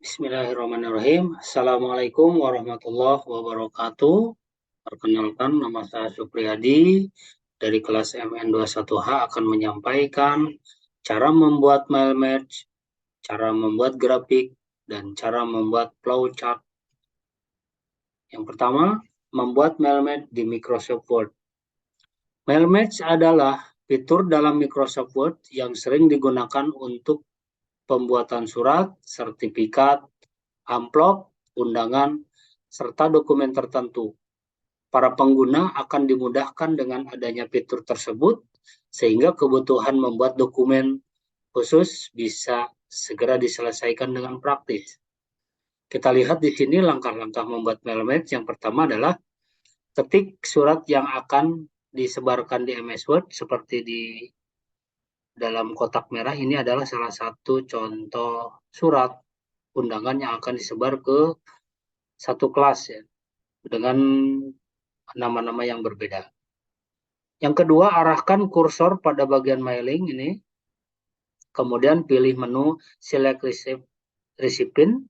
Bismillahirrahmanirrahim. Assalamualaikum warahmatullahi wabarakatuh. Perkenalkan, nama saya Supriyadi dari kelas MN21H akan menyampaikan cara membuat mail match, cara membuat grafik, dan cara membuat flowchart. Yang pertama, membuat mail match di Microsoft Word. Mail match adalah fitur dalam Microsoft Word yang sering digunakan untuk pembuatan surat, sertifikat, amplop, undangan, serta dokumen tertentu. Para pengguna akan dimudahkan dengan adanya fitur tersebut, sehingga kebutuhan membuat dokumen khusus bisa segera diselesaikan dengan praktis. Kita lihat di sini langkah-langkah membuat mail match. Yang pertama adalah ketik surat yang akan disebarkan di MS Word seperti di dalam kotak merah. Ini adalah salah satu contoh surat undangan yang akan disebar ke satu kelas ya, dengan nama-nama yang berbeda. Yang kedua, arahkan kursor pada bagian mailing ini, kemudian pilih menu Select Recipient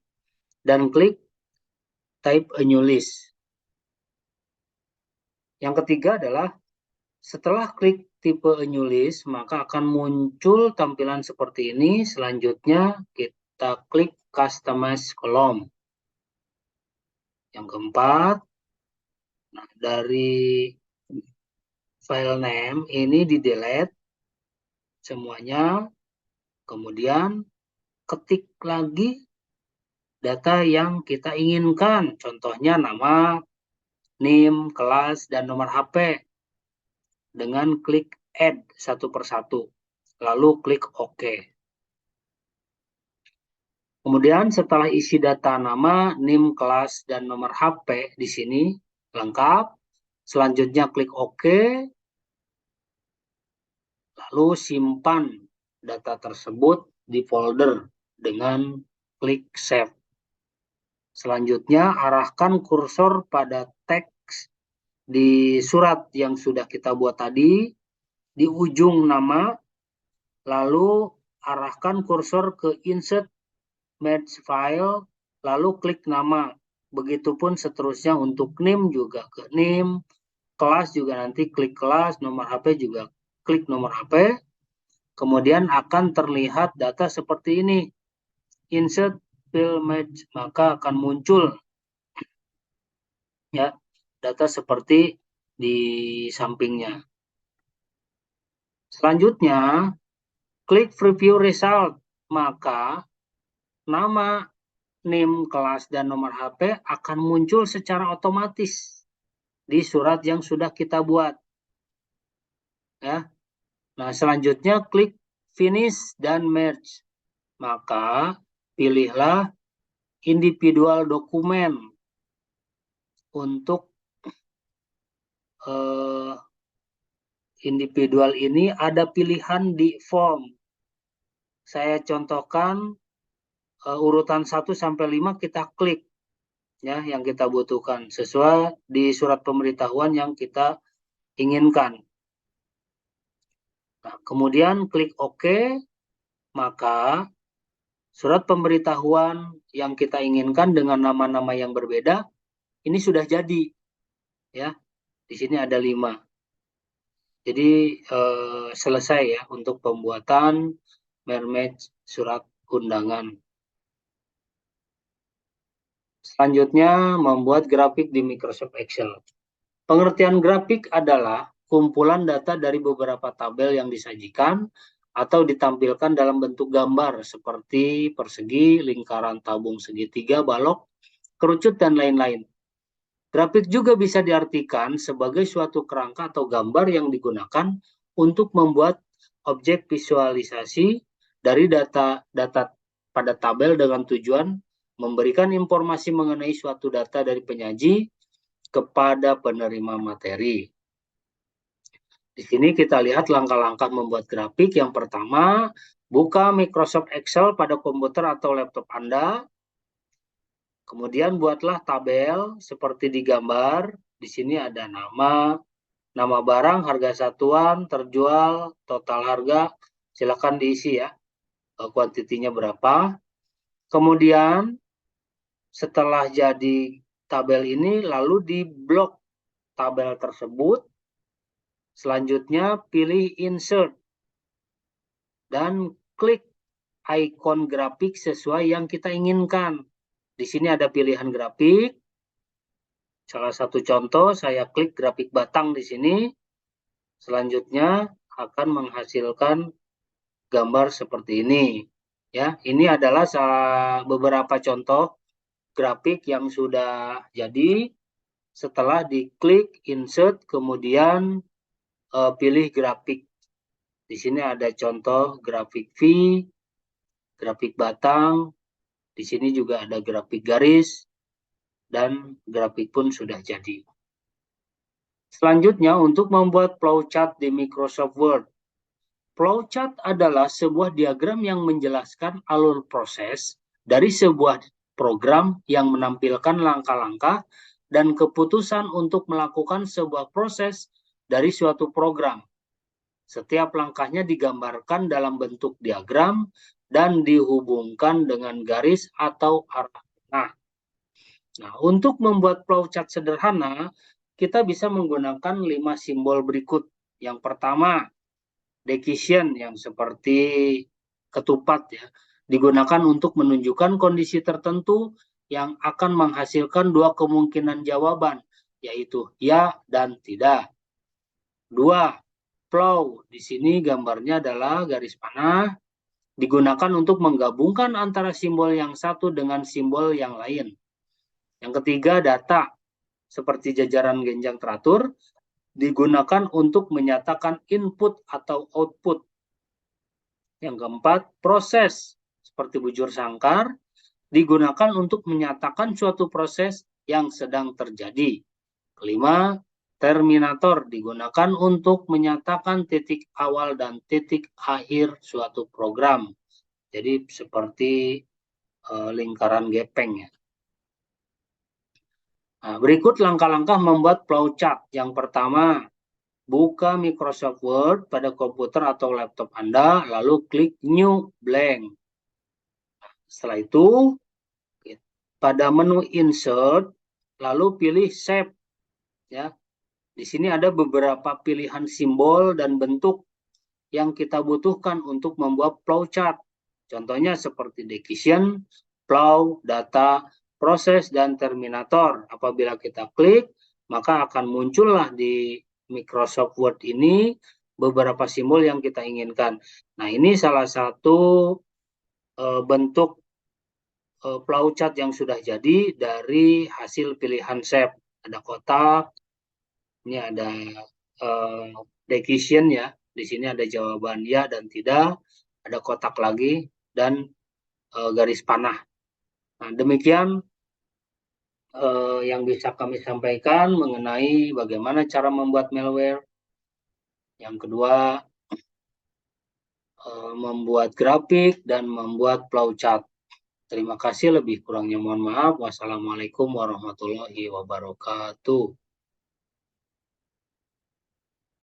dan klik Type a New List. Yang ketiga adalah setelah klik tipe a new list, maka akan muncul tampilan seperti ini. Selanjutnya kita klik Customize Column. Yang keempat, nah dari file name ini di delete semuanya, kemudian ketik lagi data yang kita inginkan, contohnya nama, NIM, kelas, dan nomor HP, dengan klik add satu persatu, lalu klik OK. Kemudian setelah isi data nama, NIM, kelas, dan nomor HP di sini lengkap, selanjutnya klik OK, lalu simpan data tersebut di folder dengan klik Save. Selanjutnya, arahkan kursor pada teks di surat yang sudah kita buat tadi, di ujung nama, lalu arahkan kursor ke Insert Match File, lalu klik nama. Begitupun seterusnya untuk NIM juga ke NIM, kelas juga nanti klik kelas, nomor HP juga klik nomor HP. Kemudian akan terlihat data seperti ini. Insert Fill Match, maka akan muncul ya data seperti di sampingnya. Selanjutnya, klik Preview Result, maka nama, NIM, kelas, dan nomor HP akan muncul secara otomatis di surat yang sudah kita buat. Ya. Nah, selanjutnya klik Finish dan Merge. Maka pilihlah individual dokumen. Untuk individual ini ada pilihan di form. Saya contohkan urutan 1 sampai 5 kita klik ya yang kita butuhkan sesuai di surat pemberitahuan yang kita inginkan. Nah, kemudian klik OK, maka surat pemberitahuan yang kita inginkan dengan nama-nama yang berbeda ini sudah jadi ya. Di sini ada 5. Jadi selesai ya untuk pembuatan mail match surat undangan. Selanjutnya, membuat grafik di Microsoft Excel. Pengertian grafik adalah kumpulan data dari beberapa tabel yang disajikan atau ditampilkan dalam bentuk gambar seperti persegi, lingkaran, tabung, segitiga, balok, kerucut, dan lain-lain. Grafik juga bisa diartikan sebagai suatu kerangka atau gambar yang digunakan untuk membuat objek visualisasi dari data pada tabel dengan tujuan memberikan informasi mengenai suatu data dari penyaji kepada penerima materi. Di sini kita lihat langkah-langkah membuat grafik. Yang pertama, buka Microsoft Excel pada komputer atau laptop Anda. Kemudian buatlah tabel seperti di gambar. Di sini ada nama barang, harga satuan, terjual, total harga. Silakan diisi ya, kuantitinya berapa. Kemudian Setelah jadi tabel ini, lalu di blok tabel tersebut, selanjutnya pilih insert dan klik ikon grafik sesuai yang kita inginkan. Di sini ada pilihan grafik. Salah satu contoh, saya klik grafik batang di sini. Selanjutnya akan menghasilkan gambar seperti ini. Ya, ini adalah beberapa contoh grafik yang sudah jadi setelah diklik insert kemudian pilih grafik. Di sini ada contoh grafik V, grafik batang, di sini juga ada grafik garis, dan grafik pun sudah jadi. Selanjutnya untuk membuat flowchart di Microsoft Word. Flowchart adalah sebuah diagram yang menjelaskan alur proses dari sebuah program yang menampilkan langkah-langkah dan keputusan untuk melakukan sebuah proses dari suatu program. Setiap langkahnya digambarkan dalam bentuk diagram dan dihubungkan dengan garis atau arah panah. Nah, untuk membuat flowchart sederhana, kita bisa menggunakan 5 simbol berikut. Yang pertama, decision yang seperti ketupat ya, digunakan untuk menunjukkan kondisi tertentu yang akan menghasilkan dua kemungkinan jawaban, yaitu ya dan tidak. 2. Flow, di sini gambarnya adalah garis panah, digunakan untuk menggabungkan antara simbol yang satu dengan simbol yang lain. Yang ketiga, data, seperti jajaran genjang teratur, digunakan untuk menyatakan input atau output. Yang keempat, proses, seperti bujur sangkar, digunakan untuk menyatakan suatu proses yang sedang terjadi. Kelima, terminator digunakan untuk menyatakan titik awal dan titik akhir suatu program. Jadi seperti lingkaran gepeng ya. Nah, berikut langkah-langkah membuat flowchart. Yang pertama, buka Microsoft Word pada komputer atau laptop Anda, lalu klik New Blank. Setelah itu, pada menu Insert, lalu pilih Shape. Ya, di sini ada beberapa pilihan simbol dan bentuk yang kita butuhkan untuk membuat flowchart. Contohnya seperti decision, flow, data, proses, dan terminator. Apabila kita klik, maka akan muncullah di Microsoft Word ini beberapa simbol yang kita inginkan. Nah, ini salah satu bentuk flowchart yang sudah jadi dari hasil pilihan shape. Ada kotak, ini ada decision ya. Di sini ada jawaban ya dan tidak, ada kotak lagi, dan garis panah. Nah, demikian yang bisa kami sampaikan mengenai bagaimana cara membuat malware. Yang kedua, membuat grafik dan membuat flowchart. Terima kasih, lebih kurangnya mohon maaf. Wassalamualaikum warahmatullahi wabarakatuh.